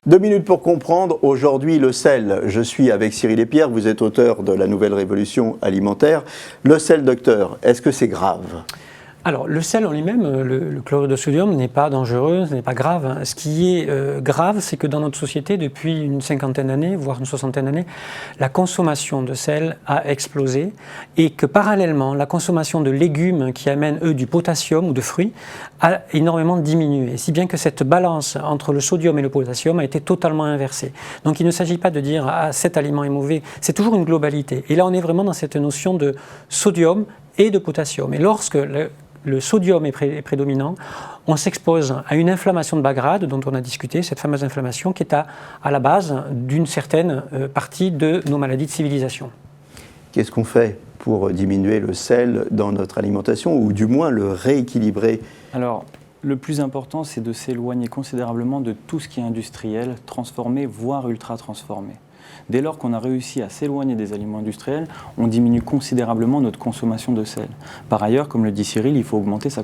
2 minutes pour comprendre, aujourd'hui le sel. Je suis avec Cyril Épierre, vous êtes auteur de La Nouvelle Révolution Alimentaire. Le sel, docteur, est-ce que c'est grave ? Alors, le sel en lui-même, le chlorure de sodium, n'est pas dangereux, ce n'est pas grave. Ce qui est grave, c'est que dans notre société, depuis une cinquantaine d'années, voire une soixantaine d'années, la consommation de sel a explosé et que parallèlement, la consommation de légumes qui amènent, eux, du potassium ou de fruits, a énormément diminué. Si bien que cette balance entre le sodium et le potassium a été totalement inversée. Donc, il ne s'agit pas de dire « Ah, cet aliment est mauvais », c'est toujours une globalité. Et là, on est vraiment dans cette notion de sodium et de potassium. Et lorsque le sodium est prédominant, on s'expose à une inflammation de bas grade dont on a discuté, cette fameuse inflammation qui est à la base d'une certaine partie de nos maladies de civilisation. Qu'est-ce qu'on fait pour diminuer le sel dans notre alimentation ou du moins le rééquilibrer ? Alors, le plus important, c'est de s'éloigner considérablement de tout ce qui est industriel, transformé, voire ultra transformé. Dès lors qu'on a réussi à s'éloigner des aliments industriels, on diminue considérablement notre consommation de sel. Par ailleurs, comme le dit Cyril, il faut augmenter sa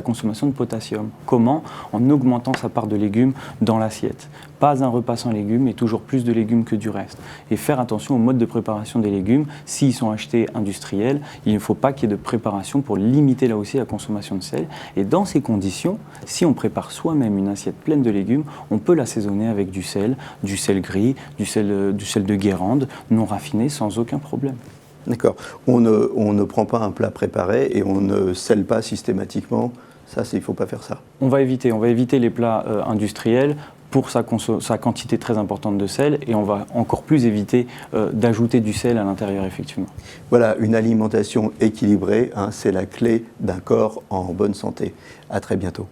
consommation de potassium. Comment ? En augmentant sa part de légumes dans l'assiette. Pas un repas sans légumes et toujours plus de légumes que du reste. Et faire attention au mode de préparation des légumes. S'ils sont achetés industriels, il ne faut pas qu'il y ait de préparation pour limiter là aussi la consommation de sel. Et dans ces conditions, si on prépare soi-même une assiette pleine de légumes, on peut l'assaisonner avec du sel gris, du sel de Guérande, non raffiné, sans aucun problème. D'accord. On ne prend pas un plat préparé et on ne sèle pas systématiquement. Ça, il ne faut pas faire ça. On va éviter les plats industriels pour sa quantité très importante de sel et on va encore plus éviter d'ajouter du sel à l'intérieur, effectivement. Voilà, une alimentation équilibrée, c'est la clé d'un corps en bonne santé. À très bientôt.